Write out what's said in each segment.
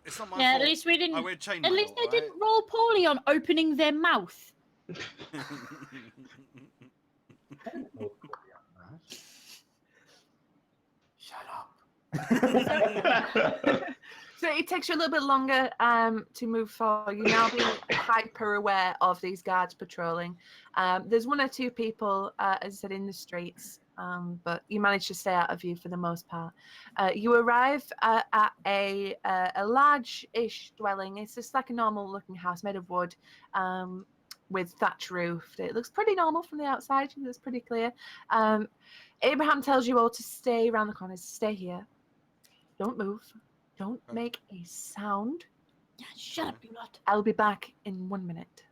It's not my Yeah, fault. at least we didn't. I wear chainmail, At least they right? didn't roll poorly on opening their mouth. Shut up. So it takes you a little bit longer to move forward. You now being hyper aware of these guards patrolling. There's one or two people, as I said, in the streets, but you manage to stay out of view for the most part. You arrive at a large-ish dwelling. It's just like a normal-looking house made of wood, with thatch roof. It looks pretty normal from the outside. It's pretty clear. Abraham tells you all to stay around the corners. Stay here. Don't move. Don't make a sound. Yeah, shut up, you lot. I'll be back in 1 minute.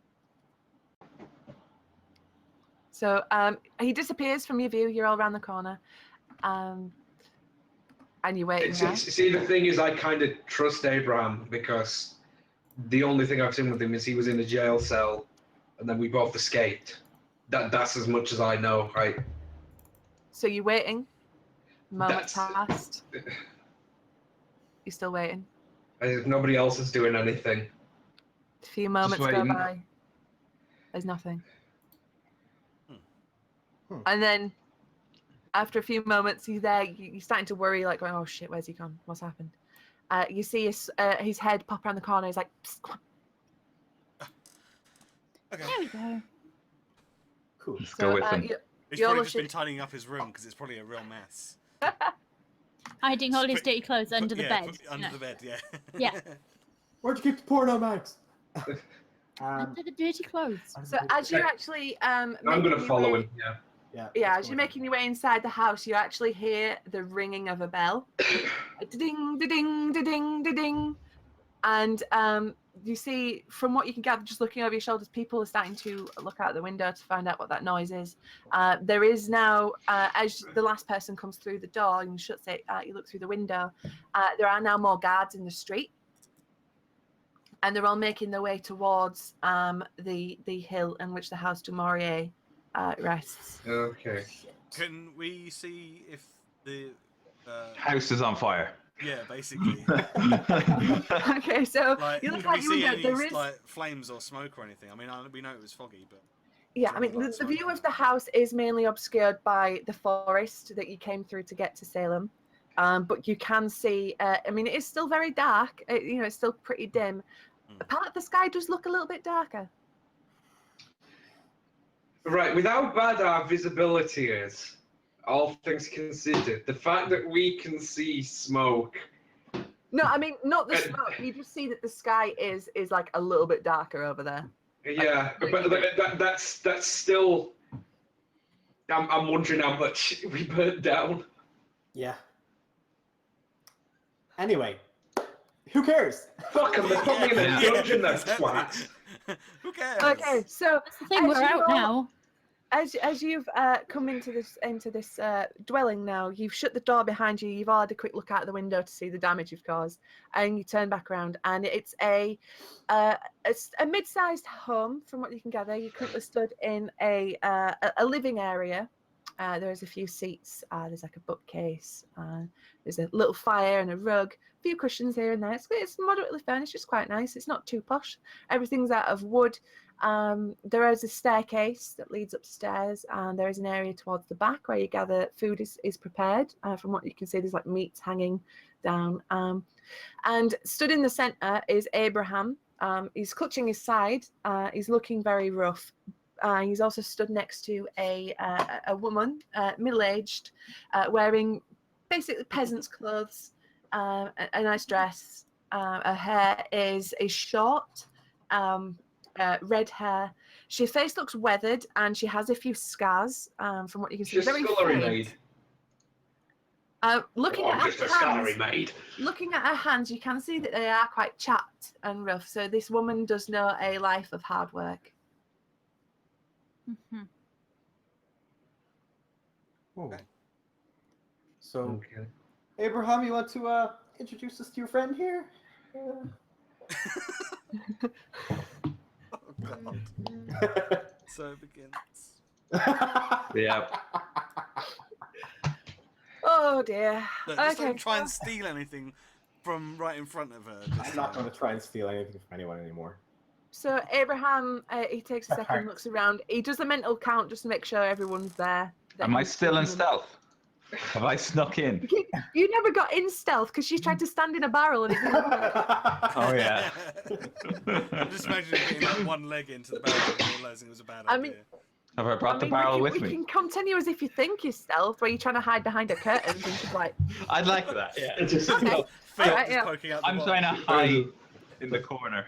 So he disappears from your view. You're all around the corner. And you're waiting there. See, the thing is, I kind of trust Abraham because the only thing I've seen with him is he was in a jail cell and then we both escaped. That's as much as I know, right? So you're waiting. Moments passed. You're still waiting. Nobody else is doing anything. A few moments go by. There's nothing. And then, after a few moments, he's there. You're starting to worry, like, going, "Oh shit, where's he gone? What's happened?" You see his head pop around the corner. He's like, "Psst, come on." Okay. There we go. Cool. Let's go with him. He's probably just been tidying up his room because it's probably a real mess. Hiding all his dirty clothes under the bed. Under the bed, yeah. Yeah. Where'd you keep the porno, Max? Under the dirty clothes. So as you actually, I'm going to follow him. Yeah, as you're making your way inside the house, you actually hear the ringing of a bell. Ding, ding, ding, ding. And you see, from what you can gather, just looking over your shoulders, people are starting to look out the window to find out what that noise is. There is now, as the last person comes through the door and shuts it, you look through the window, there are now more guards in the street. And they're all making their way towards the hill in which the House Du Maurier rests. Okay. Can we see if the house is on fire? Yeah, basically. Okay, so like, you look can out we your see window. any There is like flames or smoke or anything? I mean, we know it was foggy, but I mean, the view of the house is mainly obscured by the forest that you came through to get to Salem. But you can see. I mean, it is still very dark. It's still pretty dim. A part of the sky does look a little bit darker. Right, with how bad our visibility is, all things considered, the fact that we can see smoke. No, I mean, not the smoke. You just see that the sky is like a little bit darker over there. Yeah, but that's still. I'm wondering how much we burnt down. Yeah. Anyway, who cares? Fuck them, they're putting me in a dungeon, those twats. Who cares? Okay, so That's the thing, we're out now. As you've come into this dwelling now, you've shut the door behind you. You've all had a quick look out the window to see the damage you've caused, and you turn back around, and it's a mid-sized home, from what you can gather. You currently stood in a living area. There's a few seats. There's like a bookcase. There's a little fire and a rug. A few cushions here and there. It's moderately furnished. It's quite nice. It's not too posh. Everything's out of wood. There is a staircase that leads upstairs, and there is an area towards the back where you gather food is prepared. From what you can see, there's like meats hanging down. And stood in the center is Abraham. He's clutching his side. He's looking very rough. He's also stood next to a woman, middle-aged, wearing basically peasant's clothes, a nice dress. Her hair is short, red hair. Her face looks weathered, and she has a few scars. From what you can see, Just very scullery faint. maid. Looking at Just her a scullery hands, maid. looking at her hands, you can see that they are quite chapped and rough. So this woman does know a life of hard work. Mm-hmm. Okay. So, Abraham, you want to introduce us to your friend here? Oh God. So it begins. Yeah. Oh dear. Look, just Okay. don't try and steal anything from right in front of her. I'm not going to try and steal anything from anyone anymore. So Abraham, he takes a That second, hurts. looks around. He does a mental count just to make sure everyone's there. that Am I he's still in taken them. stealth? Have I snuck in? You never got in stealth because she tried to stand in a barrel and it didn't work. Oh yeah. I'm just imagining getting like one leg into the barrel and realizing it was a bad I idea. mean- Have I brought the barrel we with can, me? We can continue as if you think you're stealth, where you're trying to hide behind a curtain and just like. I'd like that. Yeah. It's just Okay. Feet Alright, just yeah. poking out the I'm bottom. trying to hide in the corner.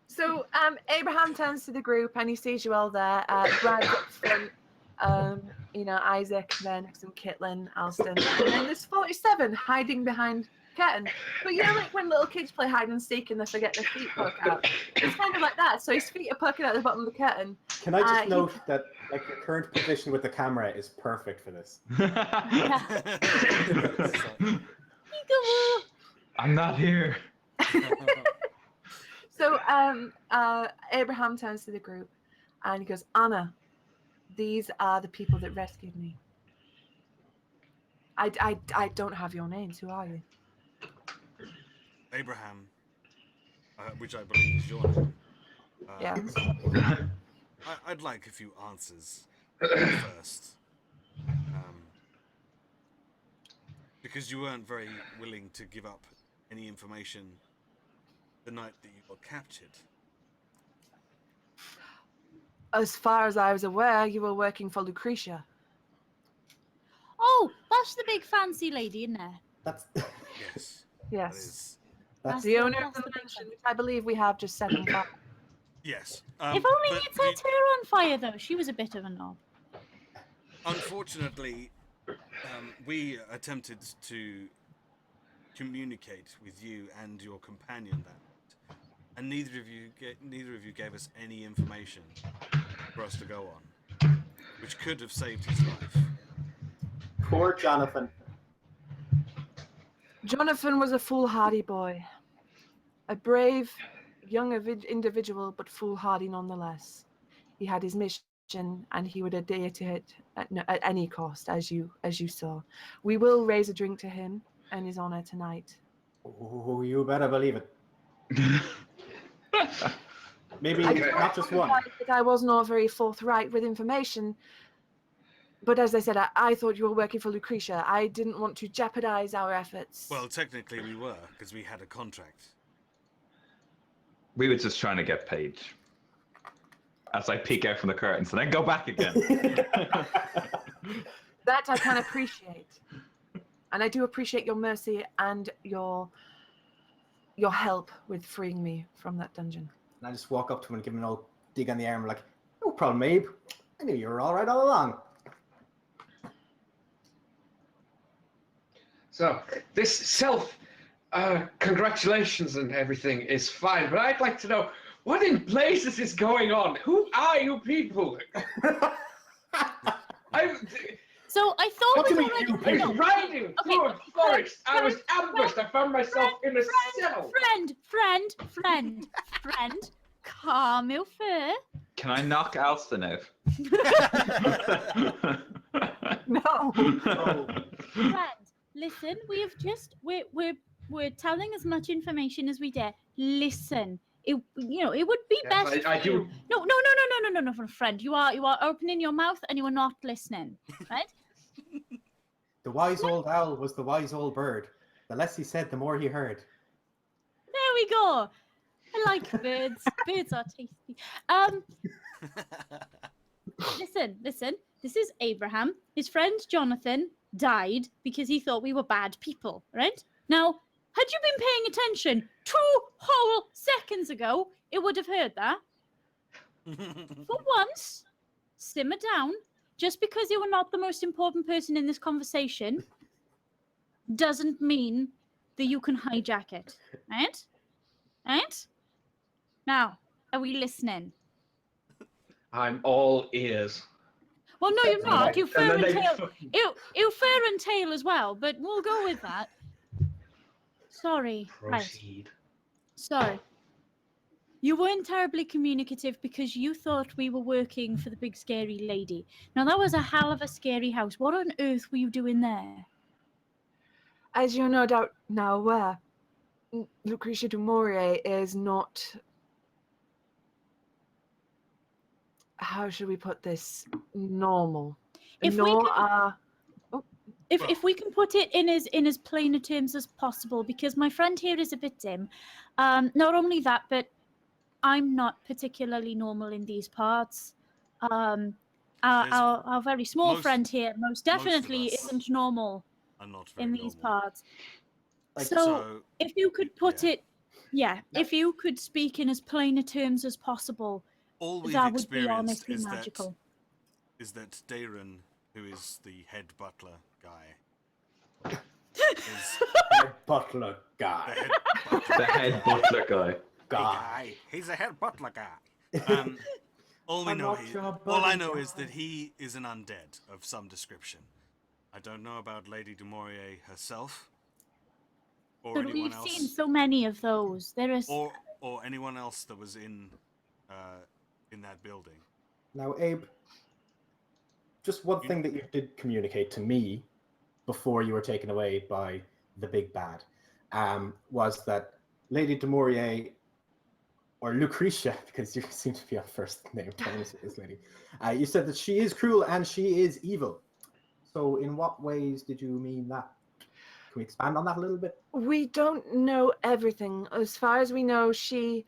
So Abraham turns to the group and he sees you all there. Brad up front, Isaac, then next to Kitlin, Alston, and then there's 47 hiding behind curtain. But like when little kids play hide and seek and they forget their feet poke out. It's kind of like that. So his feet are poking out the bottom of the curtain. Can I just he- note that like your current position with the camera is perfect for this? Peekaboo. I'm not here. So Abraham turns to the group and he goes, Anna, these are the people that rescued me. I don't have your names. Who are you? Abraham, which I believe is your name. Yeah. I'd like a few answers first. Because you weren't very willing to give up any information the night that you got captured. As far as I was aware, you were working for Lucretia. Oh, that's the big fancy lady in there. That's Yes. That Yes. is. that's The owner of that's the big mansion, fancy. which I believe we have just set on fire. Yes. If only but you'd set her on fire, though. She was a bit of a knob. Unfortunately, we attempted to communicate with you and your companion that night, and neither of you gave us any information for us to go on, which could have saved his life. poor Jonathan. Jonathan was a foolhardy boy. A brave, young individual, but foolhardy nonetheless. He had his mission, and he would adhere to it at any cost, as you saw. We will raise a drink to him and his honor tonight. Oh, you better believe it. Maybe I not just one. that I was not very forthright with information, but as I said, I thought you were working for Lucretia. I didn't want to jeopardize our efforts. Well, technically we were, because we had a contract. We were just trying to get paid. As I peek out from the curtains and then go back again. That I can appreciate. And I do appreciate your mercy and your help with freeing me from that dungeon. And I just walk up to him and give him an old dig on the arm, like, no problem, Abe. I knew you were all right all along. So this congratulations and everything is fine, but I'd like to know what in blazes is going on? Who are you people? So I thought What we'd do you already mean, I you was know, riding through a forest. I was ambushed. I found myself in a cell. friend, calm your fur. Can I knock Alston out? No. Friend, listen, we're telling as much information as we dare. Listen, it would be Yes, best. I for do. you. No, friend. You are opening your mouth and you are not listening, right? The wise old owl was the wise old bird. The less he said, the more he heard. There we go. I like birds. Birds are tasty. Listen. This is Abraham. His friend Jonathan died because he thought we were bad people, right? Now, had you been paying attention 2 whole seconds ago, it would have heard that. For once, simmer down. Just because you are not the most important person in this conversation doesn't mean that you can hijack it, right? Right? Now, are we listening? I'm all ears. Well, no, you're not. You fur and they tail. fucking- You fur and tail as well, but we'll go with that. Sorry. Right. Proceed. Sorry. You weren't terribly communicative because you thought we were working for the big scary lady. Now, that was a hell of a scary house. What on earth were you doing there? As you're no doubt now aware, Lucretia Du Maurier is not. How should we put this? Normal. If we Nor can- are. If we can put it in as plainer terms as possible, because my friend here is a bit dim. Not only that, but I'm not particularly normal in these parts. Our very small friend here most definitely us isn't normal are not very in these normal. parts. Like, So if you could put yeah. it, if you could speak in as plainer terms as possible, All we've that would be experienced honestly magical. is that Darren, who is the head butler guy, is Head butler guy. the head butler The head butler guy. guy. He's a head butler guy. All I'm not your all I buddy know is guy. that he is an undead of some description. I don't know about Lady Du Maurier herself, or But anyone we've else, seen so many of those. There is. or anyone else that was in that building. Now, Abe, just one thing that you did communicate to me before you were taken away by the big bad was that Lady Du Maurier, or Lucretia, because you seem to be on first name terms with this lady, you said that she is cruel and she is evil. So in what ways did you mean that? Can we expand on that a little bit? We don't know everything. As far as we know, she's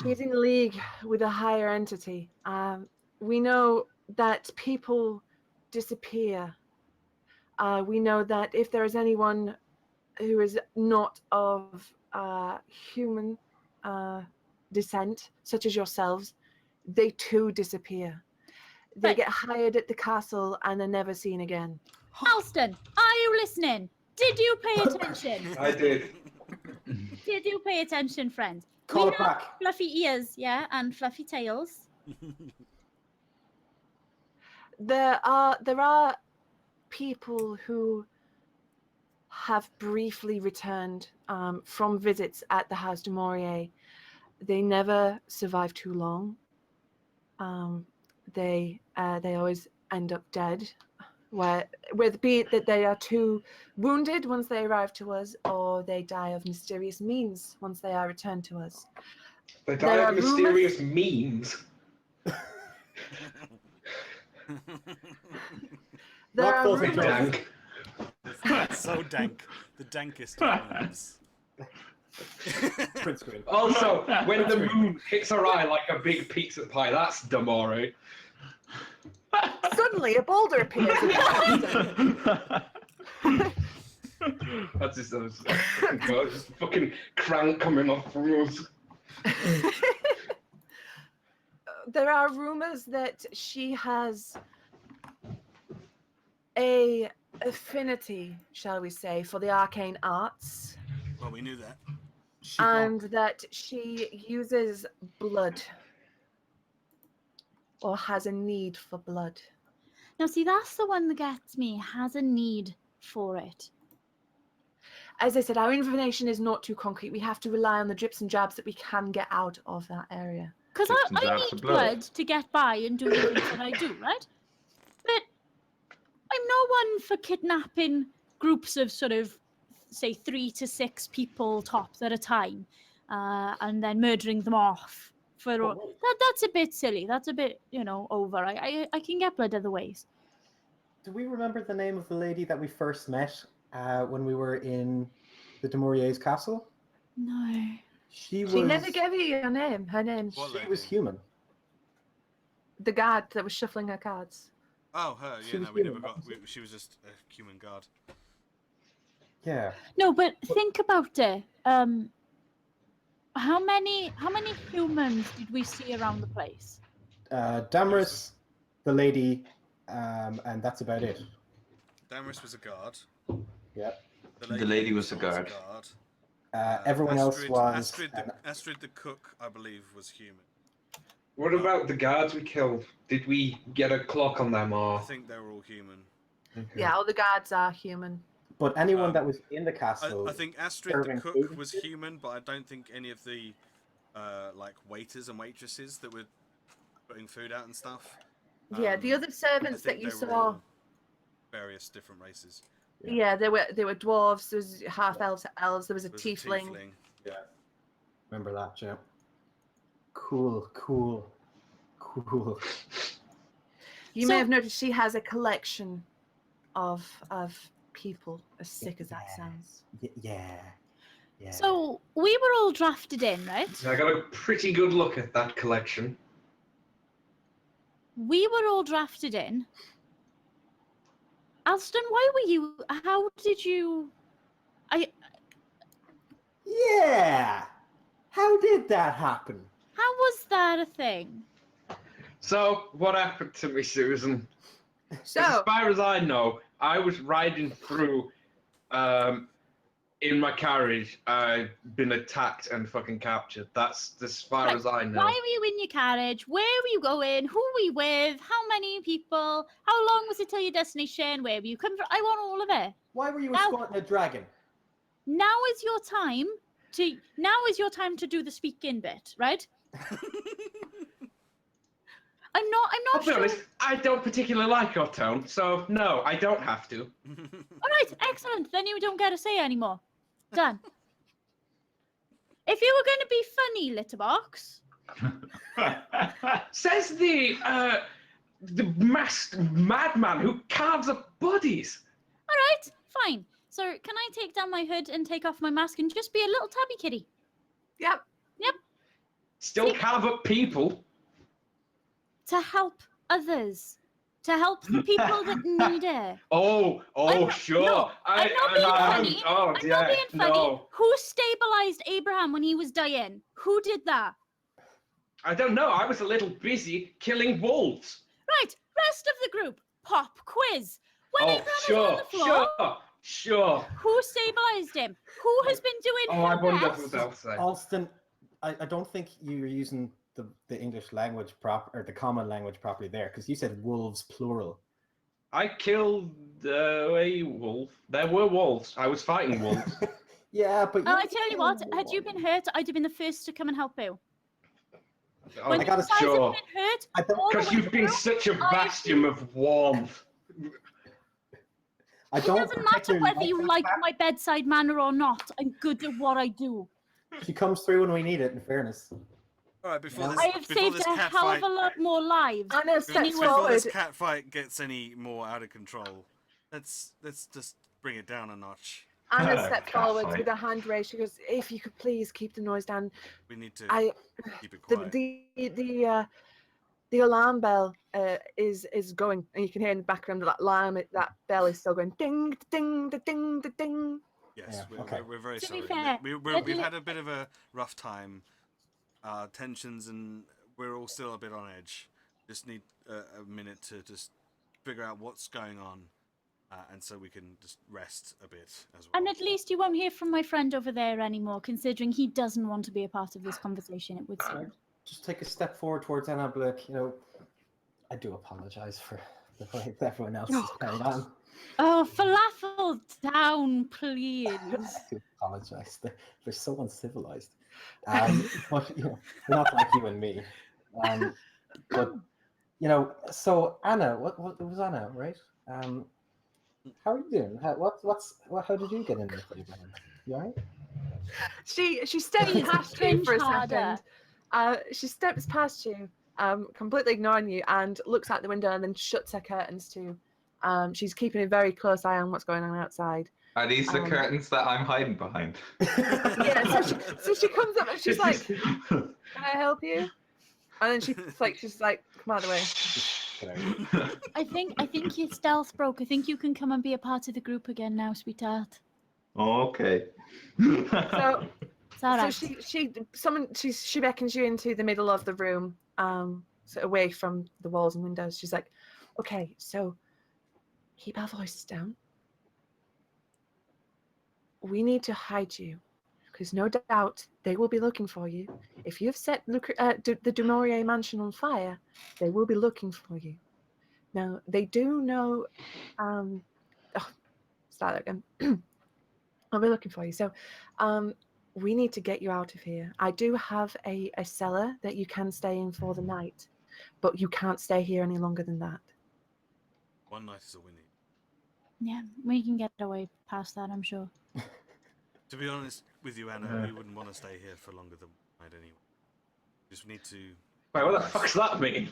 in league with a higher entity. We know that people disappear. We know that if there is anyone who is not of human descent, such as yourselves, they too disappear. They Right. get hired at the castle and are never seen again. Alston, are you listening? Did you pay attention? I did. Did you pay attention, friend? Call We it have back. fluffy ears, yeah, and fluffy tails. There are people who have briefly returned from visits at the House Du Maurier. They never survive too long. They always end up dead, whether be it that they are too wounded once they arrive to us, or they die of mysterious means once they are returned to us. They There die are of mysterious memes. There are Rockfall's rumors. Dank. It's so dank. The dankest of names. Print screen. Also, when the moon hits her eye like a big pizza pie, that's Damore. Suddenly, a boulder appears. in the That's just there's fucking crank coming off from us. There are rumors that she has a affinity, shall we say, for the arcane arts, Well, we knew that. and that she uses blood or has a need for blood. Now, see, that's the one that gets me. Has a need for it. As I said, our information is not too concrete. We have to rely on the drips and jabs that we can get out of that area. Because Drips and I jabs need of blood. blood to get by and do the things that I do, right? But I'm no one for kidnapping groups of sort of, say, 3 to 6 people tops at a time, and then murdering them off. That's a bit silly. That's a bit, over. I can get blood other ways. Do we remember the name of the lady that we first met when we were in the Du Maurier's castle? No. She never gave you your name. Her name. What She lady? was human. The guard that was shuffling her cards. Oh, her. She Yeah, was no, we never human. got. She was just a human guard. Yeah. No, but think about it. How many humans did we see around the place? Damaris, the lady, and that's about it. Damaris was a guard. Yep. The lady was a guard. Everyone else was. Astrid the cook, I believe, was human. What about the guards we killed? Did we get a clock on them I or? think they were all human. Okay. Yeah, all the guards are human. But anyone that was in the castle. I think Astrid the serving cook food was human, but I don't think any of the like waiters and waitresses that were putting food out and stuff. Yeah, the other I servants think that you they were saw. all various different races. Yeah, there were dwarves. There was half elves, elves. There was a It was a tiefling. Yeah. Remember that, yeah. Cool. You may So- have noticed she has a collection of people. As sick as that Yeah. sounds. Yeah. So we were all drafted in, right? I got a pretty good look at that collection. We were all drafted in. Alston, why were you? How did you? Yeah. How did that happen? How was that a thing? So, what happened to me, Susan? So, As far as I know, I was riding through in my carriage. I've been attacked and fucking captured. That's as far Right, as I know. Why were you in your carriage? Where were you going? Who were you with? How many people? How long was it till your destination? Where were you coming from? I want all of it. Why were you Now- escorting a dragon? Now is your time to do the speaking bit, right? I'm not I'll be sure. honest, I don't particularly like your tone, so no, I don't have to. All right, excellent. Then you don't get to say anymore. Done. If you were going to be funny, Litterbox, Says the masked madman who carves up bodies. all right, fine. So can I take down my hood and take off my mask and just be a little tabby kitty? yep. Still carve up people. To help others, to help the people that need it. Oh, sure. No, I'm not being funny. Oh, I'm yeah, not being funny. no. Who stabilized Abraham when he was dying? Who did that? I don't know. I was a little busy killing wolves. Right, rest of the group, pop quiz. When Abraham was on the floor, sure. who stabilized him? Who has been doing Oh, I her wonder best? who they'll say. Alston, I don't think you're using the English language or the common language properly there, because you said wolves plural. I killed a wolf. There were wolves. I was fighting wolves. Yeah, but I tell you what, had you been hurt, I'd have been the first to come and help you. When I you gotta- guys sure. have been hurt, I don't- all the Because way you've been through, such a bastion of warmth. I it don't doesn't matter particularly whether you that like fact. my bedside manner or not. I'm good at what I do. She comes through when we need it, in fairness. All right, before Yeah. this, I have before saved this a cat hell fight, of a lot more lives. Anna than steps you would- before this forward. cat fight gets any more out of control, let's just bring it down a notch. Anna steps Cat forward fight. with a hand raised. She goes, "If you could please keep the noise down. We need to I keep it the quiet. the alarm bell is going, and you can hear in the background that alarm. That bell is still going ding ding ding ding ding." Yes, Yeah, okay. we're very To be sorry. fair, We've had a bit of a rough time, tensions, and we're all still a bit on edge. Just need a minute to just figure out what's going on, and so we can just rest a bit as well. And at least you won't hear from my friend over there anymore, considering he doesn't want to be a part of this conversation, it would seem. Just take a step forward towards Anna, be like, I do apologize for the way everyone else is Oh, carried on. Oh, falafel down, please. I do apologize. They're so uncivilized. But they're not like you and me. But so Anna, what it was Anna, right? How are you doing? How did you get in there? You alright? She steps Please, past you cringe for a harder. second. She steps past you, completely ignoring you, and looks out the window and then shuts her curtains too. She's keeping a very close eye on what's going on outside. Are these the curtains that I'm hiding behind? Yeah, so she comes up and she's like, "Can I help you?" And then she's like, "Come out of the way." I think your stealth broke. I think you can come and be a part of the group again now, sweetheart. Okay. So It's all right. she beckons you into the middle of the room, so away from the walls and windows. She's like, "Okay, so keep our voices down. We need to hide you, because no doubt they will be looking for you. If you've set the Du Maurier mansion on fire, they will be looking for you. Now, they do know... start again. I'll be looking for you. So we need to get you out of here. I do have a cellar that you can stay in for the night, but you can't stay here any longer than that." One night is all we need. Yeah, we can get away past that, I'm sure. To be honest with you, Anna, Yeah. we wouldn't want to stay here for longer than one night anyway. Just need to. Wait, what the fuck's that mean?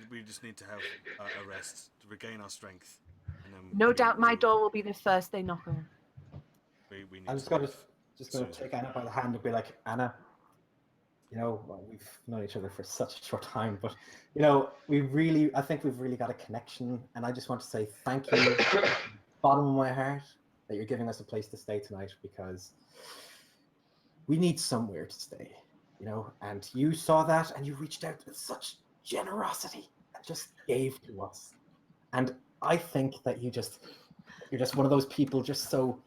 We just need to have a rest to regain our strength, and then No doubt my door will be the first they knock on. We need I'm to just gonna leave soon. take Anna by the hand and be like, Anna, you know, well, we've known each other for such a short time, but you know, I think we've really got a connection, and I just want to say thank you, bottom of my heart, that you're giving us a place to stay tonight, because we need somewhere to stay, you know, and you saw that and you reached out with such generosity and just gave to us. And I think that you're just one of those people, just so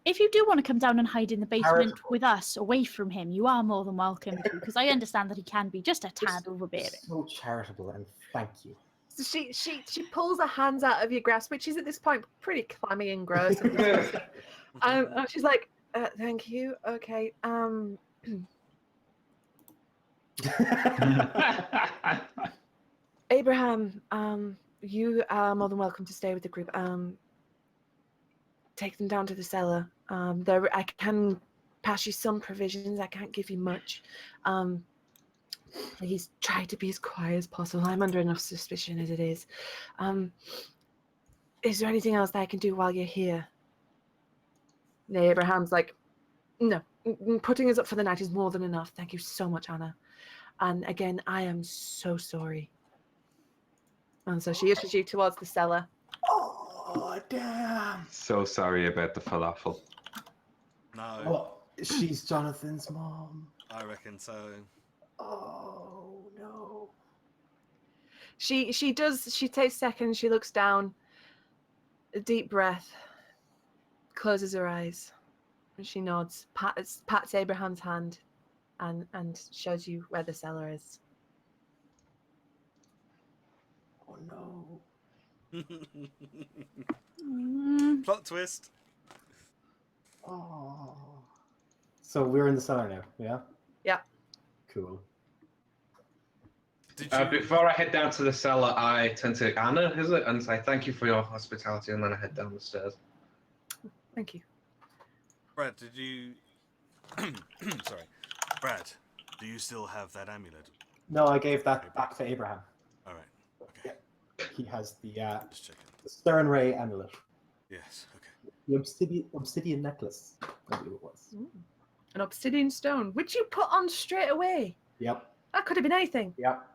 If you do want to come down and hide in the basement Charitable. with us, away from him, you are more than welcome to, because I understand that he can be just a tad overbearing. so charitable, and thank you. So she pulls her hands out of your grasp, which is at this point pretty clammy and gross. And disgusting. She's like, "Thank you. Okay. Abraham, you are more than welcome to stay with the group. Take them down to the cellar. I can pass you some provisions. I can't give you much. Please try to be as quiet as possible. I'm under enough suspicion as it is. Is there anything else that I can do while you're here?" And Abraham's like, "No, putting us up for the night is more than enough. Thank you so much, Anna. And again, I am so sorry." And so she ushers you towards the cellar. Oh damn! So sorry about the falafel. No, Oh, she's Jonathan's mom. I reckon so. Oh no! She takes a second, she looks down, a deep breath, closes her eyes, and she nods, pats Abraham's hand, and shows you where the cellar is. Oh no! Mm, Plot twist. Oh. So we're in the cellar now, yeah? Yeah. Cool. Did you? Before I head down to the cellar, I turn to Anna, is it, and say thank you for your hospitality, and then I head down the stairs. Thank you. Brad, did you? Sorry, Brad. Do you still have that amulet? No, I gave that back to Abraham. All right. Okay. He has the Just checking. Stern Ray amulet. Yes. Okay. The obsidian necklace, I believe it was. An obsidian stone, which you put on straight away. Yep. That could have been anything. Yep.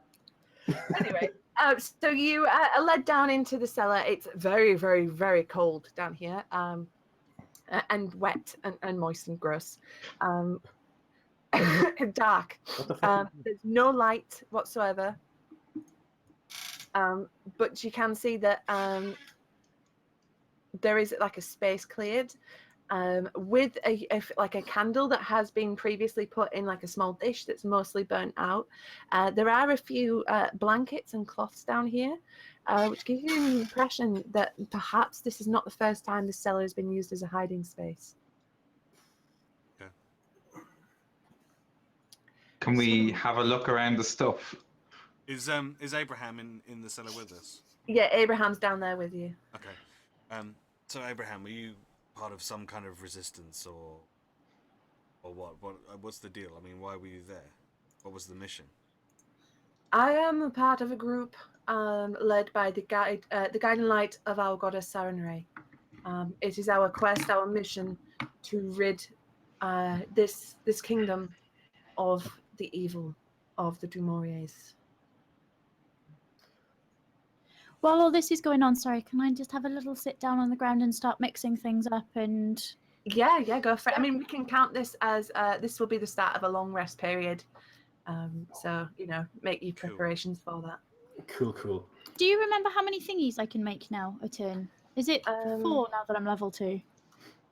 Anyway, so you are led down into the cellar. It's very, very, very cold down here, and wet and moist and gross, and dark. What the fuck? There's no light whatsoever, but you can see that there is like a space cleared, with a candle that has been previously put in like a small dish that's mostly burnt out. There are a few blankets and cloths down here, which gives you an impression that perhaps this is not the first time the cellar has been used as a hiding space. Can we have a look around the stuff? Is Abraham in the cellar with us? Yeah, Abraham's down there with you. Okay. So Abraham, were you part of some kind of resistance or what? What's the deal? I mean, why were you there? What was the mission? I am a part of a group led by the guiding light of our goddess Sarenrae. It is our quest, our mission, to rid this kingdom of the evil of the Du Mauriers. While all this is going on, sorry, can I just have a little sit down on the ground and start mixing things up and... Yeah, go for it. I mean, we can count this as this will be the start of a long rest period. So, make your preparations for that. Cool. Do you remember how many thingies I can make now a turn? Is it 4 now that I'm level 2?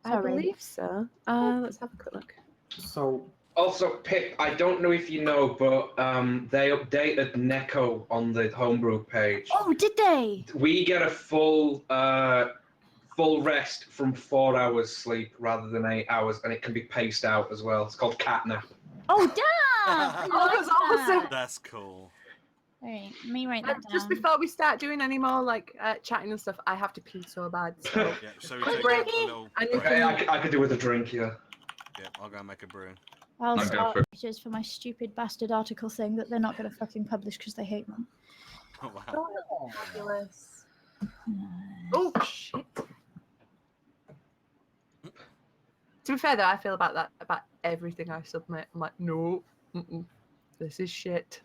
I believe so. Let's have a quick look. So Also, Pip, I don't know if you know, but they updated Neko on the homebrew page. Oh, did they? We get a full rest from 4 hours sleep rather than 8 hours, and it can be paced out as well. It's called catnap. Oh, damn! I Oh, like that's awesome. that. That's cool. Alright, let me write that Just down. before we start doing any more like chatting and stuff, I have to pee so bad. So Yeah, so we Quick take break. a little. and you Okay, can, I could do with a drink, yeah. Yeah, I'll go and make a brew. I'll I'll go start for- pictures for my stupid bastard article thing that they're not going to fucking publish because they hate them. Oh wow. fabulous. Oh shit. To be fair though, I feel about that about everything I submit. I'm like, no, this is shit.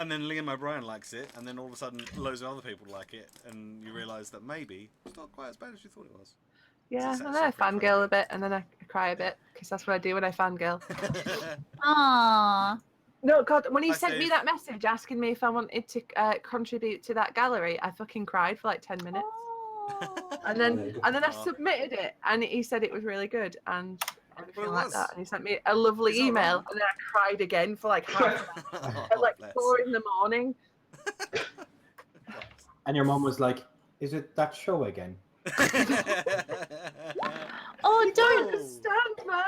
And then Liam O'Brien likes it, and then all of a sudden, loads of other people like it, and you realise that maybe it's not quite as bad as you thought it was. Yeah, It's and then I actually pretty fangirl a bit, and then I cry a bit because that's what I do when I fangirl. Aww. No, God, when he I sent me see. that message asking me if I wanted to contribute to that gallery, I fucking cried for like 10 minutes. And then I Oh. submitted it, and he said it was really good and everything Well, it like was. that. And he sent me a lovely It's not email, wrong. and then I cried again for like half an hour, at like bless. 4 in the morning. And your mum was like, "Is it that show again?" Oh, You don't, understand, man.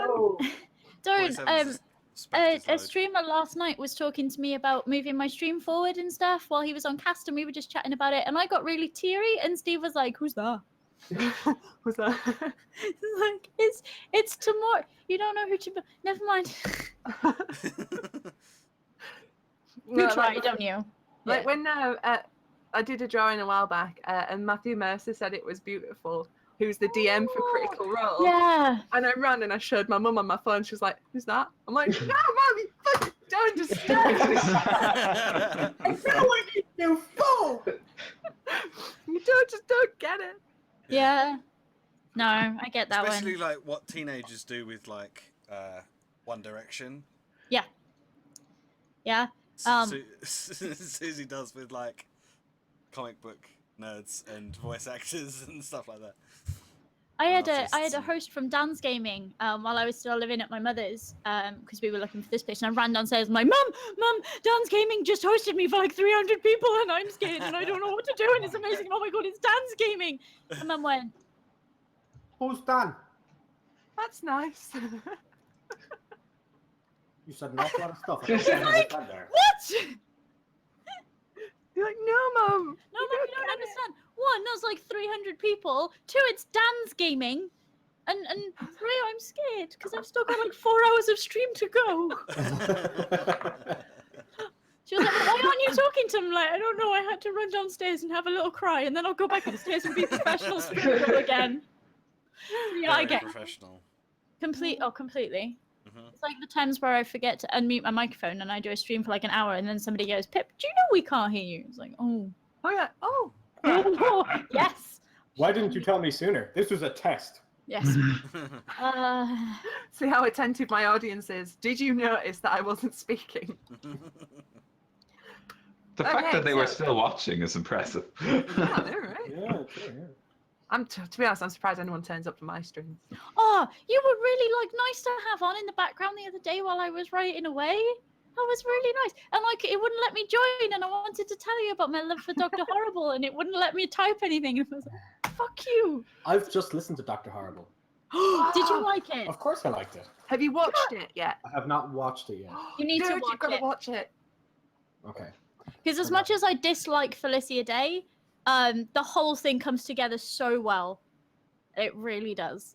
don't. 47's A Spectre's load. streamer last night was talking to me about moving my stream forward and stuff while he was on cast, and we were just chatting about it, and I got really teary, and Steve was like, "Who's that?" Was that? Like, it's tomorrow. You don't know who to. Never mind. You No, try, like, don't you? like Yeah. when I did a drawing a while back, and Matthew Mercer said it was beautiful. Who's the DM for Critical Role? Yeah. And I ran and I showed my mum on my phone. She was like, "Who's that?" I'm like, "No, Mum, you fucking don't understand. I know what you do for. You don't get it." Yeah. No, I get that Especially one. like what teenagers do with like One Direction. Yeah. Susie does with like comic book nerds and voice actors and stuff like that. I had a Artists. host from Dance Gaming while I was still living at my mother's because we were looking for this place, and I ran downstairs. I'm like, Mum, Dance Gaming just hosted me for like 300 people, and I'm scared, and I don't know what to do, and it's amazing. Oh my god, it's Dance Gaming. And Mum went, Who's Dan? That's nice. You said an awful lot of stuff. I Just don't know like, what there. "What?" You're like, "No, Mum. No, Mum, you don't understand. One, there's like 300 people. Two, it's Dance Gaming. And three, I'm scared because I've still got like 4 hours of stream to go. She was like, "Why aren't you talking to him?" Like, I don't know. I had to run downstairs and have a little cry, and then I'll go back upstairs and be professional streamer again. Yeah, I Very get professional. completely. Mhm. It's like the times where I forget to unmute my microphone and I do a stream for like an hour, and then somebody goes, "Pip, do you know we can't hear you?" It's like, oh, Oh yeah. Oh. yes, Why didn't you tell me sooner? This was a test. yes. See how attentive my audience is. Did you notice that I wasn't speaking? The fact Okay, that they were so- still watching is impressive. Yeah, I know, right? Yeah, sure. To be honest, I'm surprised anyone turns up to my streams. Oh, you were really like nice to have on in the background the other day while I was writing away. That was really nice. And like it wouldn't let me join, and I wanted to tell you about my love for Dr. Horrible, and it wouldn't let me type anything. And I was like, "Fuck you." I've just listened to Dr. Horrible. Did you like it? Of course I liked it. Have you watched it yet? I have not watched it yet. You need to Dude, watch you've got to it. watch it. Okay. Because as much as I dislike Felicia Day, the whole thing comes together so well. It really does.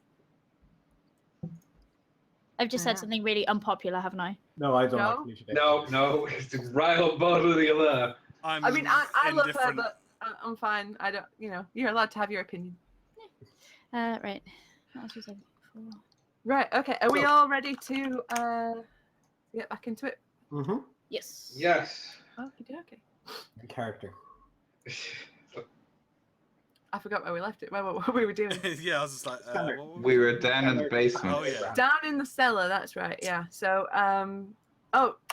I've just Yeah. said something really unpopular, haven't I? No, I don't No? like Felicia Day. No, it's right on board with you there. I'm I mean, I love her, indifferent. but I'm fine. I don't, you're allowed to have your opinion. Right. What else was I looking for? Right, okay. Are we all ready to get back into it? Mm-hmm. Yes. Yes. Okay. The character. I forgot where we left it. What we were doing. Yeah, I was just like, Standard. what We were down in the basement. Oh, yeah. Down in the cellar, that's right, yeah. So,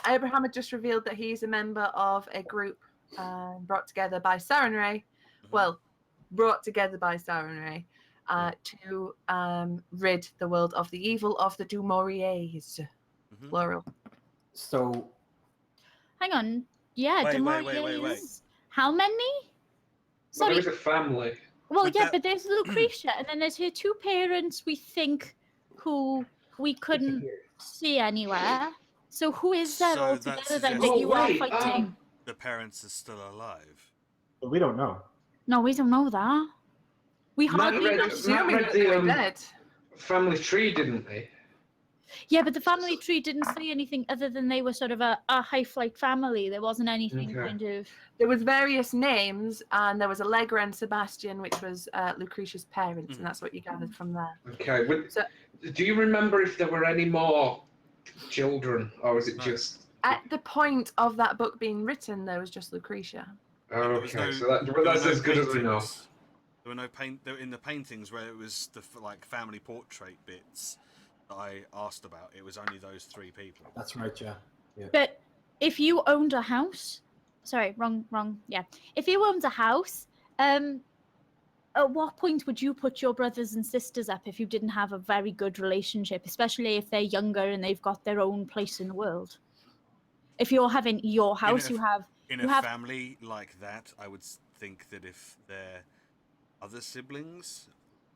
Abraham had just revealed that he's a member of a group brought together by Saren Ray. Well, brought together by Saren Ray to rid the world of the evil of the Du Mauriers, Mhm. plural. So, Hang on. Yeah, Wait, Du wait, Maurier wait, wait. is- How many? Well, Sorry. there is a family. Well, But yeah, that- but there's Lucretia, and then there's her two parents we think who we couldn't see anywhere. So who is there So all that together then that suggests- you are wait, fighting? The parents are still alive. But we don't know. No, we don't know that. We Matt hardly read- know. Matt Assuming read that they the, were dead. family tree, didn't they? Yeah, but the family tree didn't say anything other than they were sort of a high flight family. There wasn't anything Okay. kind of. There was various names, and there was Allegra and Sebastian, which was Lucretia's parents, Mhm. and that's what you gathered from there. Okay. So- Do you remember if there were any more children, or was it No. just? At the point of that book being written, there was just Lucretia. Oh, There was okay, no- so there were that's no as good as we know. paintings. There were no in the paintings where it was the like family portrait bits that I asked about. It was only those 3 people. That's right, yeah. But if you owned a house, sorry, wrong. Yeah, if you owned a house, at what point would you put your brothers and sisters up if you didn't have a very good relationship, especially if they're younger and they've got their own place in the world? If you're having your house, you have. In You a have- family like that, I would think that if their other siblings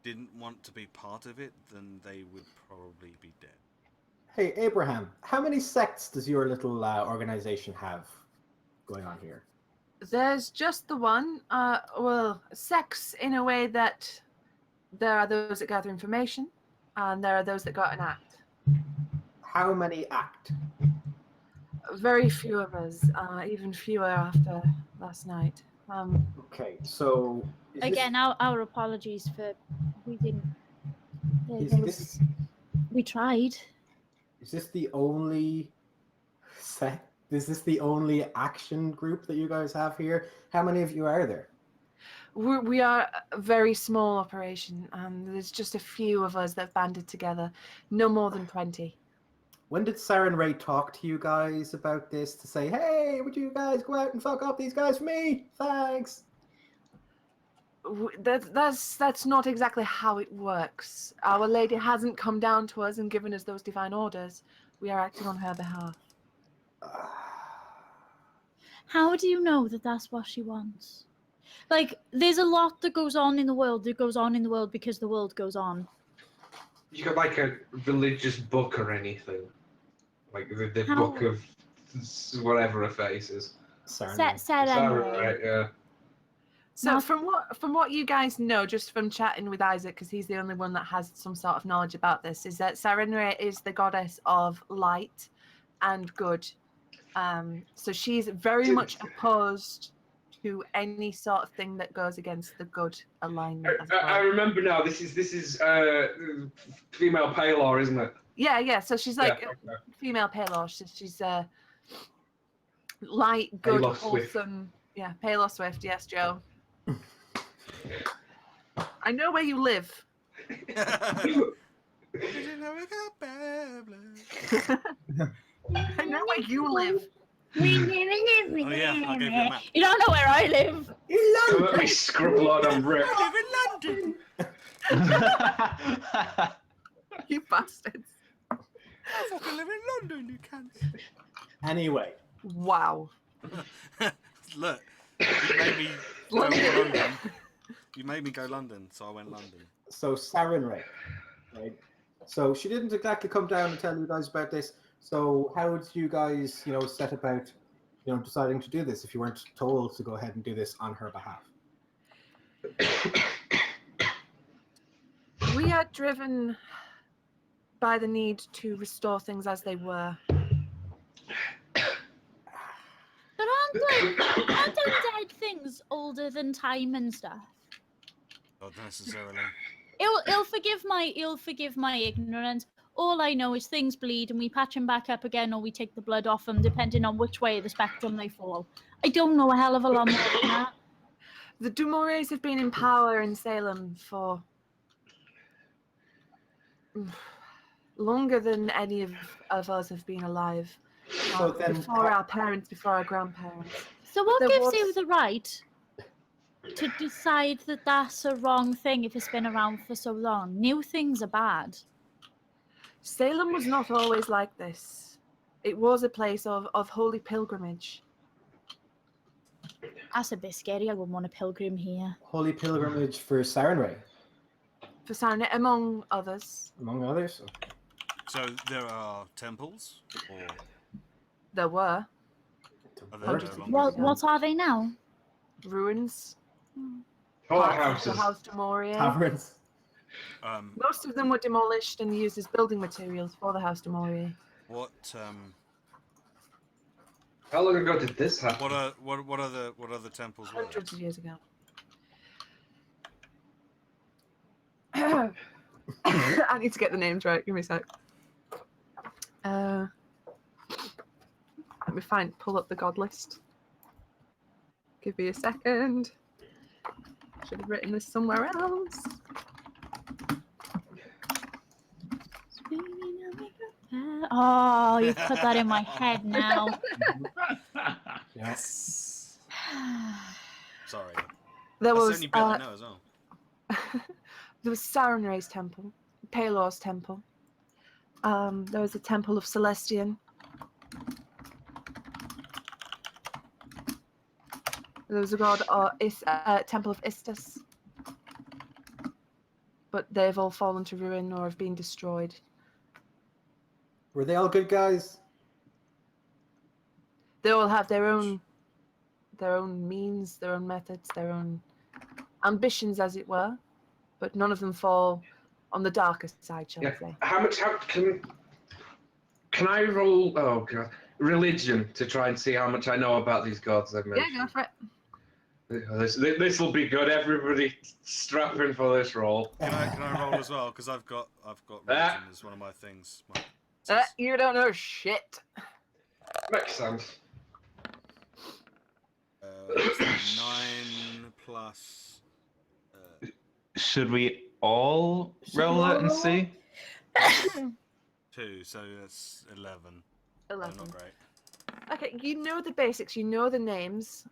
didn't want to be part of it, then they would probably be dead. Hey, Abraham, how many sects does your little organization have going on here? There's just the one. Well, sex in a way that there are those that gather information, and there are those that got an act. How many act? Very few of us, even fewer after last night. Okay, so is Again, our apologies for we didn't. Is there this- was- we tried. is this the only sect? Is this the only action group that you guys have here? How many of you are there? We are a very small operation. There's just a few of us that have banded together. No more than 20. When did Saren Ray talk to you guys about this to say, hey, would you guys go out and fuck up these guys for me? Thanks. That's not exactly how it works. Our lady hasn't come down to us and given us those divine orders. We are acting on her behalf. How do you know that that's what she wants? Like, there's a lot that goes on in the world that goes on in the world because the world goes on. You got like a religious book or anything, like the How- book of whatever her face is. Saren Ray. Sarah, Sarah, right? Yeah. So Now- from what you guys know, just from chatting with Isaac, because he's the only one that has some sort of knowledge about this, is that Sarenrae is the goddess of light and good. So she's very much opposed to any sort of thing that goes against the good alignment. As I well. remember now. This is female Palor, isn't it? Yeah. So she's like Yeah, female Palor. She's light, good, Palor Swift. wholesome. Yeah, Palor Swift. Yes, Joe. I know where you live. I know where you live. Oh yeah, I'll give you a map. You don't know where I live. Come at me, Scrublord on Rick. I live in London. You bastards. I fucking live in London, you can't. Anyway, Wow. Look, you made me go London. You made me go London, so I went London. so Saren Ray, right? So she didn't exactly come down and tell you guys about this. So how did you guys, set about, deciding to do this if you weren't told to go ahead and do this on her behalf? We are driven by the need to restore things as they were. But aren't undead things older than time and stuff? Not necessarily. He'll forgive my ignorance. All I know is things bleed and we patch them back up again or we take the blood off them depending on which way of the spectrum they fall. I don't know a hell of a lot more than that. The Du Mauriers have been in power in Salem for longer than any of us have been alive. So then Before our parents, before our grandparents. So what There gives was- you the right to decide that that's a wrong thing if it's been around for so long? New things are bad. Salem was not always like this. It was a place of holy pilgrimage. That's a bit scary. I wouldn't want a pilgrim here. Holy pilgrimage for Saren Ray, For Sarnet, among others. among others. So there are temples, or There were Are they Hundreds no of longer? years What are they now? ruins. All Parts of houses. the House Du Maurier. Taverns. Most of them were demolished and used as building materials for the House Du Maurier. What How long ago did this happen? what other temples were there? Hundreds of years ago. I need to get the names right. Give me a sec. Let me pull up the god list. Give me a second. Should have written this somewhere else. Oh, you've put that in my head now. Yes. Sorry. There That's the was only bit I know as well. there was Sarenrae's temple, Palor's temple. There was a temple of Celestian. There was a temple of Istus. But they've all fallen to ruin or have been destroyed. Were they all good guys? They all have their own means, their own methods, their own ambitions, as it were. But none of them fall on the darker side, shall Yeah. we say. How can I roll? Oh god, religion to try and see how much I know about these gods I've Yeah, mentioned. go for it. This will be good. Everybody, strap in for this roll. Can I roll as well? Because I've got religion as one of my things. You don't know shit. Makes sense. What's that? 9 plus. Should we all roll it and see? 2, so that's 11. 11. Not great. Okay, you know the basics. You know the names.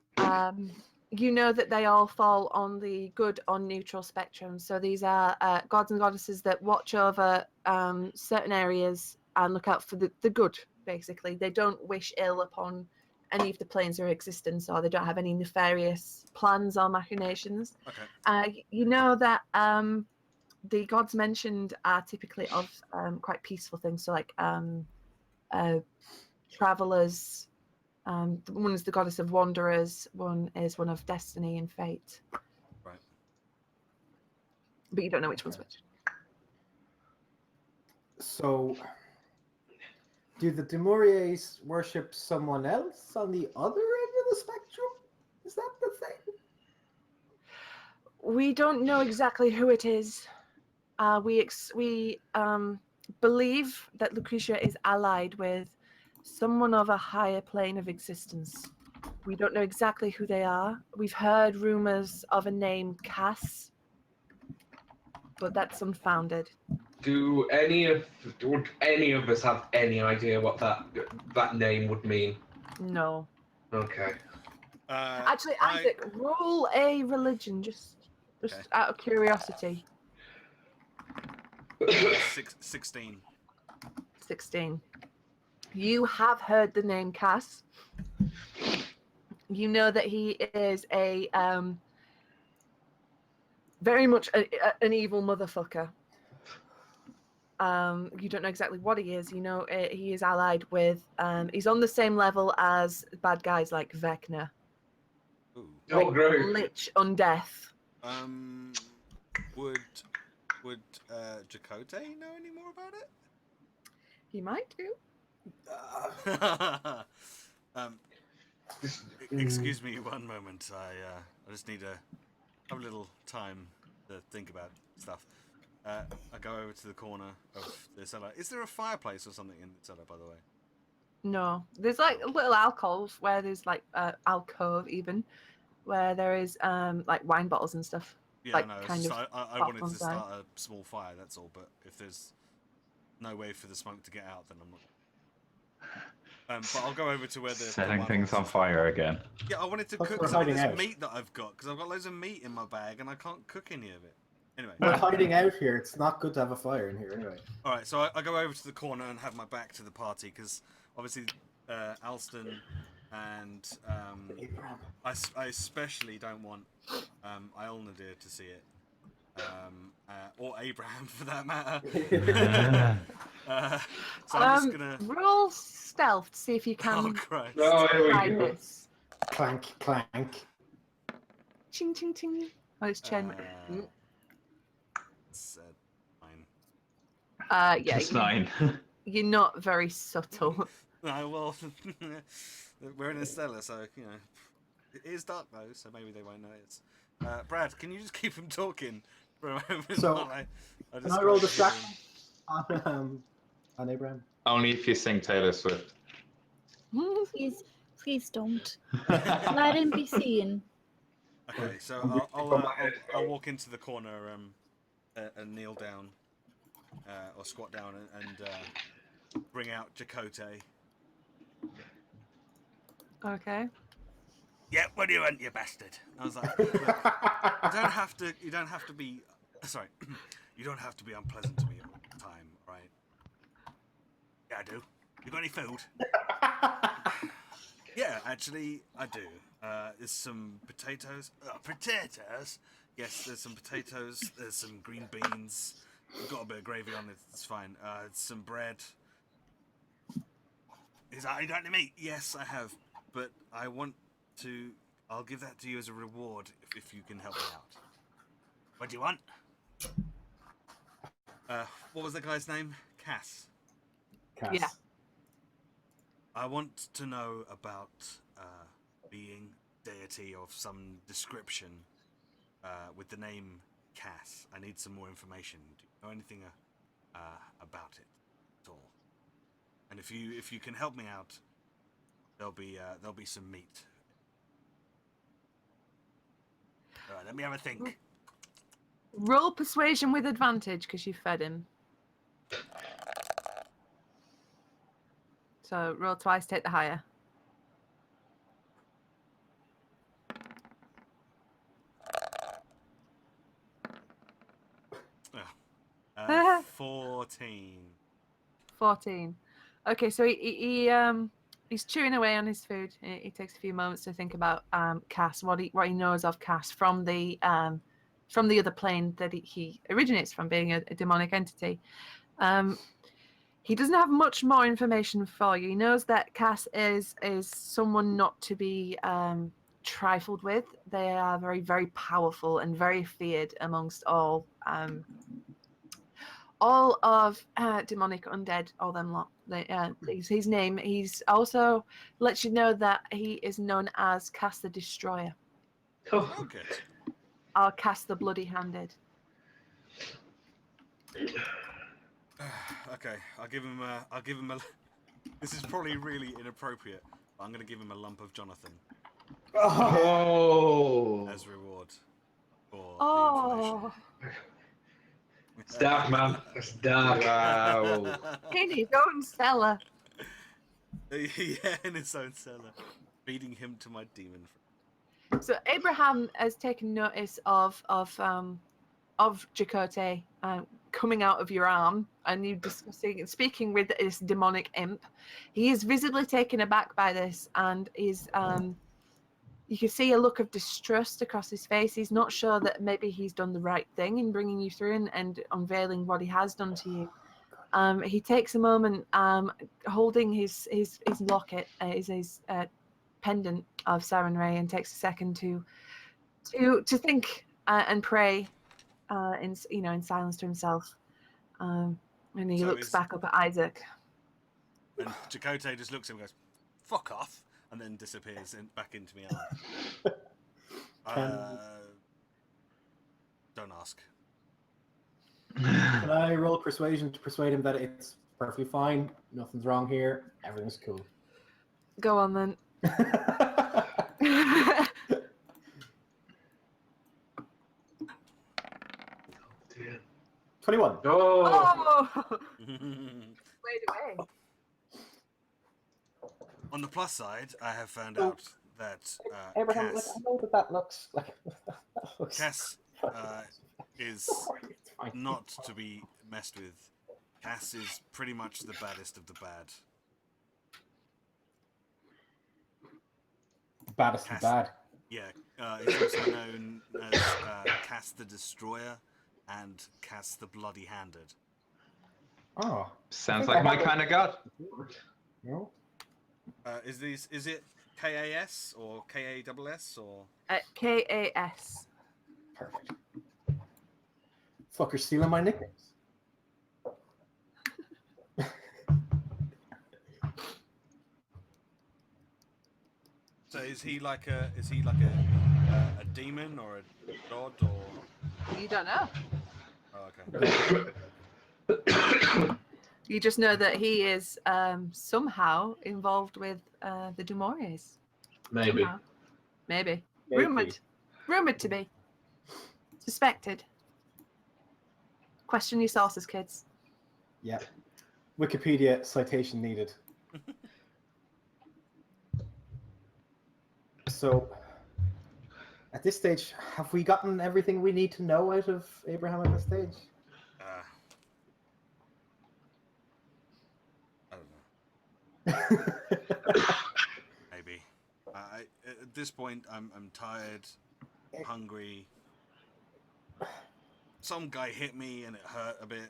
You know that they all fall on the good or neutral spectrum. So these are gods and goddesses that watch over certain areas and look out for the good, basically. They don't wish ill upon any of the planes of existence, or they don't have any nefarious plans or machinations. Okay. You know that the gods mentioned are typically of quite peaceful things. So like travelers. One is the goddess of wanderers, one is one of destiny and fate. Right. But you don't know which one's which. So, do the Du Mauriers worship someone else on the other end of the spectrum? Is that the thing? We don't know exactly who it is. We believe that Lucretia is allied with someone of a higher plane of existence. We don't know exactly who they are. We've heard rumors of a name Cass, but that's unfounded. Would any of us have any idea what that name would mean? No. Okay. Actually, Isaac, roll a religion just Okay. out of curiosity. 16. 16. You have heard the name Cass. You know that he is a very much an evil motherfucker. You don't know exactly what he is. You know he is allied with. He's on the same level as bad guys like Vecna. Ooh. Oh, Like great. Lich Undeath. Would Jacote know any more about it? He might do. Excuse me one moment. I just need to have a little time to think about stuff. I go over to the corner of the cellar. Is there a fireplace or something in the cellar, by the way? No, there's like a little alcove where there's like alcove even, where there is like wine bottles and stuff. Yeah, like, no. It's kind just, of I wanted to on side. start a small fire. That's all. But if there's no way for the smoke to get out, then I'm not. But I'll go over to where the Setting wine things on bottles- fire again. Yeah, I wanted to That's cook we're some of hiding this out. meat that I've got because I've got loads of meat in my bag and I can't cook any of it. Anyway. We're hiding out here. It's not good to have a fire in here anyway. All right, so I go over to the corner and have my back to the party because obviously Alston and I especially don't want Iolnadir to see it. or Abraham for that matter. Uh, So I'm just gonna. roll stealth to see if you Oh can Christ! Oh, here we hide go. this. Clank, clank. Ching ching ching. Oh, it's Chen. It's, fine. Yeah, Just 9. you're not very subtle. No, well, we're in a cellar, so you know it is dark though, so maybe they won't notice. Brad, can you just keep him talking for a moment? So, while I Can I roll describe distraction on Abraham? Only if you sing Taylor Swift. Please don't. Let him be seen. Okay, so I'm reaching for my head, I'll so- walk into the corner and kneel down or squat down and bring out Jacote. Okay. Yeah, what do you want, you bastard? I was like, look, you don't have to be. Sorry, you don't have to be unpleasant to me all the time, right? Yeah, I do. You got any food? Yeah, actually, I do. There's some potatoes. Potatoes? Yes, there's some potatoes. There's some green beans. We've got a bit of gravy on it. It's fine. Some bread. Is that you don't have meat? Yes, I have. But I want to. I'll give that to you as a reward if you can help me out. What do you want? What was the guy's name? Cass. Cass. Yeah. I want to know about being deity of some description with the name Cass. I need some more information. Do you know anything about it at all? And if you can help me out, there'll be some meat. All right, let me have a think. Roll persuasion with advantage because you fed him. So roll twice, take the higher. Oh. 14. 14. Okay, so he's chewing away on his food. He takes a few moments to think about Cass, what he knows of Cass from the other plane that he originates from, being a demonic entity. He doesn't have much more information for you. He knows that Cass is someone not to be trifled with. They are very, very powerful and very feared amongst all of demonic undead, all them lot. His name. He's also lets you know that he is known as Cass the Destroyer, Oh, Oh, good. or Cass the Bloody Handed. Okay, I'll give him a. This is probably really inappropriate, but I'm going to give him a lump of Jonathan oh. as reward for Oh, It's dark, man. It's dark. Wow. in his own cellar. Yeah, in his own cellar, feeding him to my demon friend. So Abraham has taken notice of Jacote coming out of your arm, and you discussing and speaking with this demonic imp. He is visibly taken aback by this, and is you can see a look of distrust across his face. He's not sure that maybe he's done the right thing in bringing you through and unveiling what he has done to you. He takes a moment, holding his locket, his pendant of Siren Ray, and takes a second to think and pray, in silence to himself. And he So looks is- back up at Isaac. And Jacote just looks at him and goes, "Fuck off," and then disappears back into me arm. Don't ask. Can I roll persuasion to persuade him that it's perfectly fine, nothing's wrong here, everything's cool? Go on then. 21. Oh. Oh, wait away. On the plus side, I have found out that Abraham, Cass, I know that looks like Cass is Don't worry, it's fine. not to be messed with. Cass is pretty much the baddest of the bad. Baddest Cass. and bad. Yeah, he's also known as Cass the Destroyer. and casts the Bloody Handed. Oh. Sounds like my kind of god. No? Is it KAS or KASS or? KAS. Perfect. Fucker stealing my nicknames. So is he like a demon or a god or? You don't know. Oh, okay. You just know that he is somehow involved with the Du Mauriers. Maybe. Somehow. Maybe. Maybe. Rumored to be. Suspected. Question your sources, kids. Yeah. Wikipedia citation needed. So, at this stage, have we gotten everything we need to know out of Abraham at this stage? I don't know. Maybe. At this point, I'm tired, hungry. Some guy hit me and it hurt a bit.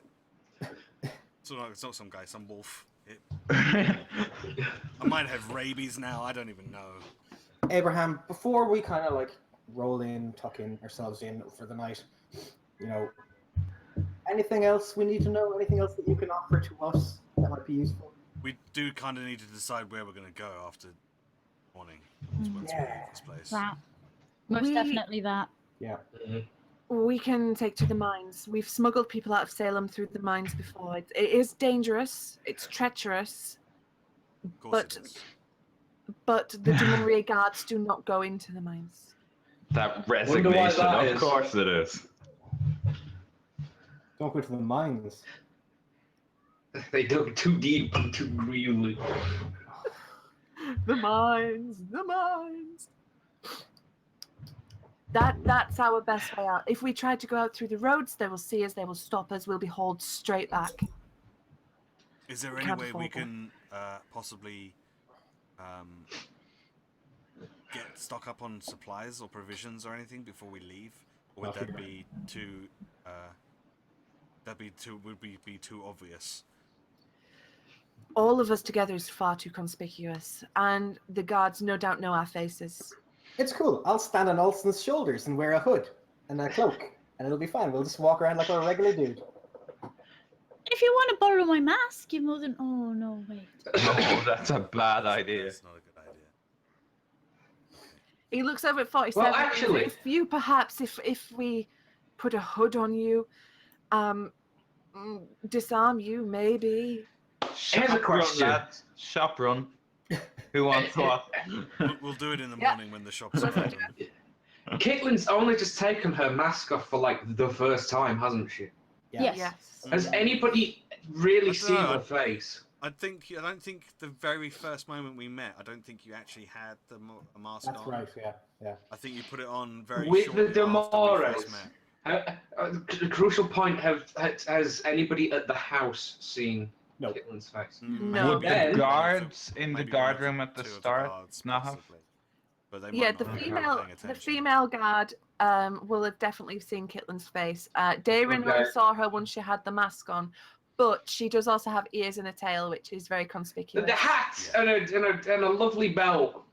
So no, it's not some guy, some wolf. I might have rabies now. I don't even know. Abraham, before we kind of like roll in, tuck in ourselves in for the night, anything else we need to know? Anything else that you can offer to us that might be useful? We do kind of need to decide where we're going to go after morning. Once we leave this place. That. Most definitely that. Yeah. We can take to the mines. We've smuggled people out of Salem through the mines before. It is dangerous. It's treacherous. Of course it is. But the Du Maurier guards do not go into the mines. That why resignation, that of is. course it is. Don't go to the mines. They dug too deep and too really. The mines. That's our best way out. If we try to go out through the roads, they will see us, they will stop us, we'll be hauled straight back. Is there any Can't way we afford can possibly get stock up on supplies or provisions or anything before we leave? Or would that be too? Would be too obvious? All of us together is far too conspicuous, and the guards no doubt know our faces. It's cool. I'll stand on Alston's shoulders and wear a hood and a cloak, and it'll be fine. We'll just walk around like a regular dude. If you want to borrow my mask, you're more than. Oh no, wait. Oh, that's a bad idea. That's not a good idea. He looks over at 47. Well, actually- if you perhaps, if we put a hood on you, disarm you, maybe. Here's a question. Lads. Shop run. Who wants what? We'll do it in the Yeah. morning when the shops are open. Caitlin's only just taken her mask off for like the first time, hasn't she? Yes. Yes. Has anybody really I seen don't know. her face? I don't think the very first moment we met, I don't think you actually had a mask That's on. right, yeah. I think you put it on very With shortly the Du after we first Mauriers. met. The crucial point: has anybody at the house seen No. Caitlin's face? No. Would Then- the guards in the Maybe guard one of room at the two of the start guards, not have? possibly. But they Yeah, might the not have been female, paying the attention. female guard will have definitely seen Caitlin's face. Darren Okay. only saw her once she had the mask on, but she does also have ears and a tail, which is very conspicuous. The hat Yeah. and a lovely belt.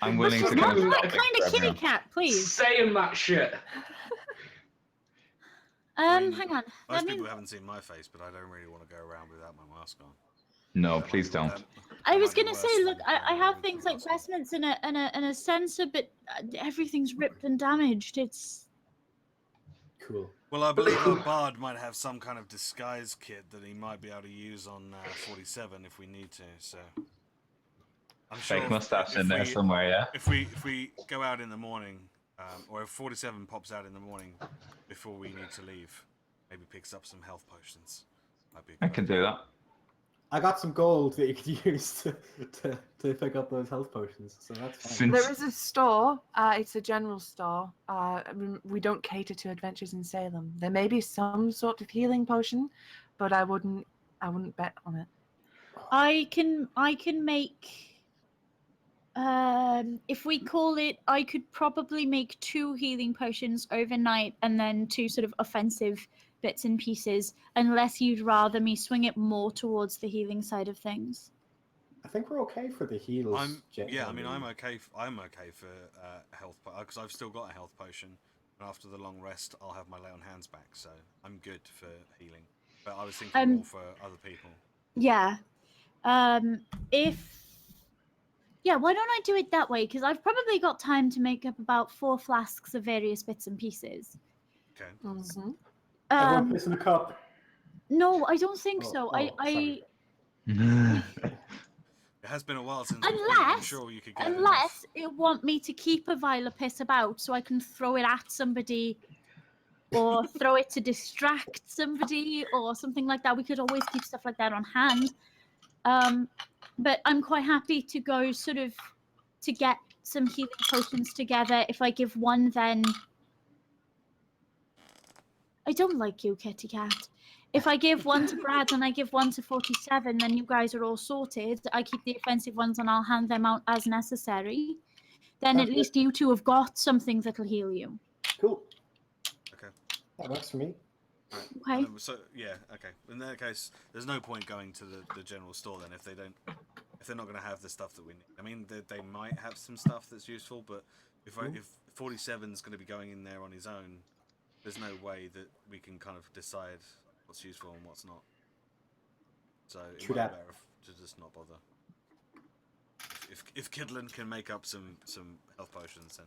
I'm willing she's to not go. That kind of kitty cat, please. Saying that shit. mean, Hang on. Most people haven't seen my face, but I don't really want to go around without my mask on. No, That please might- don't. that- I that was might be gonna worse say, look, than I have wearing things the like mask on. vestments and a sensor, but everything's ripped and damaged. It's Cool. Well, I believe our bard might have some kind of disguise kit that he might be able to use on 47 if we need to. So I'm Fake if- mustache if in there we- somewhere, yeah? If we go out in the morning, or if 47 pops out in the morning before we need to leave, maybe picks up some health potions. Might be a I good can idea. do that. I got some gold that you could use to pick up those health potions, so that's fine. Since- There is a store. It's a general store. We don't cater to adventures in Salem. There may be some sort of healing potion, but I wouldn't bet on it. I can make If we call it, I could probably make 2 healing potions overnight and then 2 sort of offensive bits and pieces, unless you'd rather me swing it more towards the healing side of things. I think we're okay for the heals. I mean, generally. I'm okay. I'm okay for health because I've still got a health potion. And after the long rest, I'll have my lay on hands back, so I'm good for healing. But I was thinking more for other people. Yeah. Yeah, why don't I do it that way? Because I've probably got time to make up about 4 flasks of various bits and pieces. Okay. Mhm. Everyone piss in a cup. No, I don't think Oh, so. oh, sorry. It has been a while since we've been. I'm sure you could get enough. Unless you want me to keep a vial of piss about so I can throw it at somebody or throw it to distract somebody or something like that. We could always keep stuff like that on hand. But I'm quite happy to go sort of to get some healing potions together. If I give one, then I don't like you, Kitty Cat. If I give one to Brad and I give one to 47, then you guys are all sorted. I keep the offensive ones and I'll hand them out as necessary. Then Sounds at least you two have got something that'll heal you. Cool. Okay. That works for me. Okay. So yeah, okay. In that case, there's no point going to the general store then if they're not going to have the stuff that we need. I mean, they might have some stuff that's useful, but if 47's going to be going in there on his own, there's no way that we can kind of decide what's useful and what's not. So it might be better to just not bother. If Kidlin can make up some health potions, then.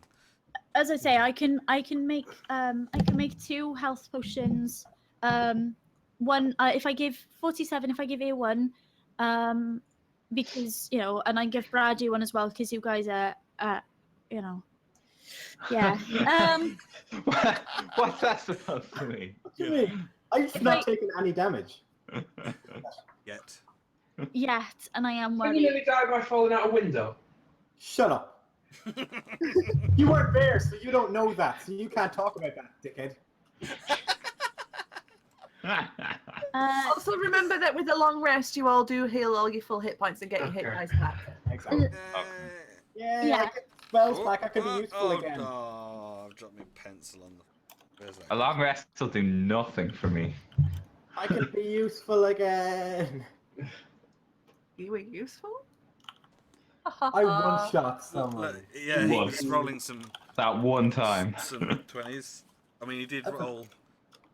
As I say, I can make 2 health potions. One if I give 47, if I give you one, because and I give Brad you one as well because you guys are, yeah. What's that supposed to mean? What do you mean? I've not taken any damage. Yet. Yet, and I am When you worried. nearly died by falling out a window. Shut up. You weren't there, so you don't know that. So you can't talk about that, dickhead. Also, remember that with a long rest, you all do heal all your full hit points and get your hit dice back. Exactly. Yeah. I get spells back. I can be useful again. Oh, I've dropped my pencil on the. Where's that? A long rest will do nothing for me. I can be useful again. You were useful? I one-shot someone. Look, yeah, he was rolling That one time. some 20s. I mean, he did roll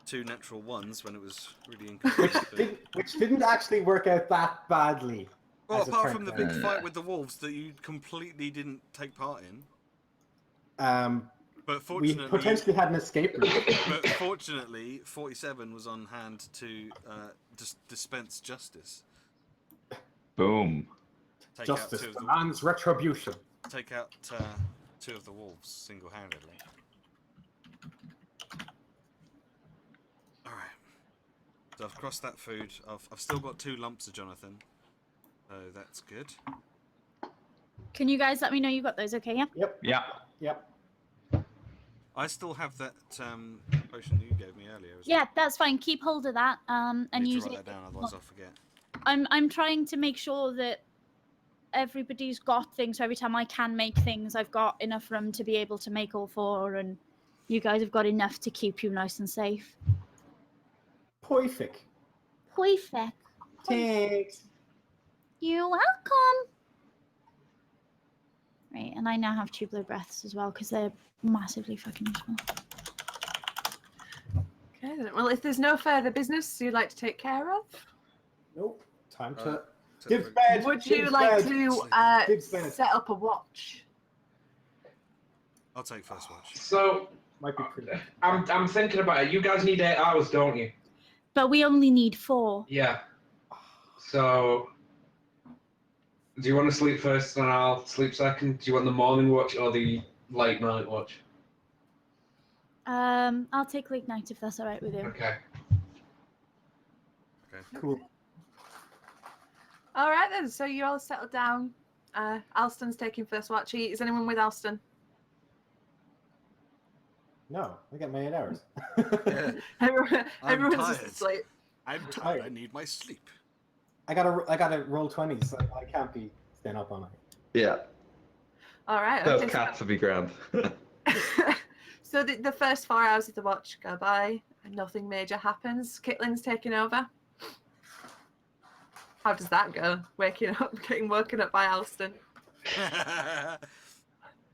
2 natural ones when it was really inconvenient. Which didn't actually work out that badly. Well, as it apart from turned the big out. fight with the wolves that you completely didn't take part in. But We fortunately, potentially had an escape route. but fortunately, 47 was on hand to dispense justice. Boom. Take Justice out 2 of the demands retribution. take out 2 of the wolves single-handedly. All right. So I've crossed that food. I've still got 2 lumps of Jonathan, so that's good. Can you guys let me know you got those? Okay, yeah. Yeah. I still have that potion that you gave me earlier. As Yeah, that's fine. Keep hold of that. well. And Need use to write it. that down, otherwise I'll forget. I'm trying to make sure that everybody's got things. So every time I can make things, I've got enough room to be able to make all 4, and you guys have got enough to keep you nice and safe. Perfect. Perfect. Thanks. You're welcome. Right, and I now have tubular breaths as well because they're massively fucking useful. Okay, then. Well, if there's no further business you'd like to take care of, Nope. Time to So give for- bed. would you give like bed. to Gibbs bed. set up a watch? I'll take first watch. So Might be pretty. I'm thinking about it. You guys need 8 hours, don't you? But we only need 4. Yeah. So do you want to sleep first and I'll sleep second? Do you want the morning watch or the late night watch? I'll take late night if that's all right with you. Okay. Cool. All right then. So you all settled down. Alston's taking first watch. Is anyone with Alston? No, I got my 8 hours. Yeah. Everyone's just tired. asleep. I'm tired. I need my sleep. I gotta roll 20s, so I can't be staying up all night. Yeah. All right. Those Okay. cats would be grand. So the first 4 hours of the watch go by and nothing major happens. Kitlin's taking over. How does that go? Waking up, getting woken up by Alston.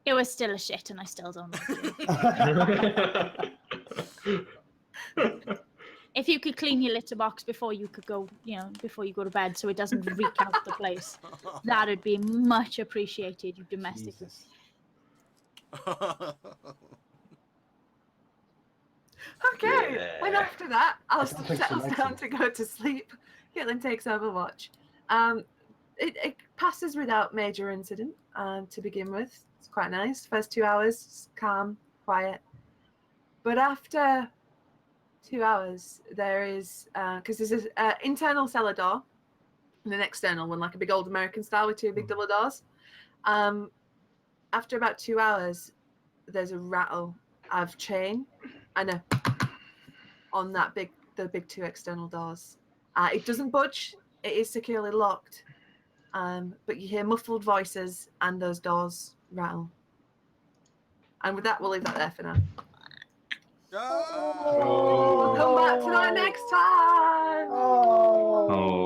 It was still a shit, and I still don't like you. If you could clean your litter box before you could go, before you go to bed, so it doesn't reek out the place, that'd be much appreciated, you domestic. Jesus. Okay. And Yeah. after that, Alston think settles so, down to go to sleep. Kitlin takes over watch. It passes without major incident to begin with. It's quite nice. First 2 hours, calm, quiet. But after 2 hours, there is, because there's an internal cellar door and an external one, like a big old American style with two big double doors. After about 2 hours, there's a rattle of chain and a on the big two external doors. It doesn't budge. It is securely locked. But you hear muffled voices and those doors rattle. And with that, we'll leave that there for now. We'll come back to that next time. Oh. Oh.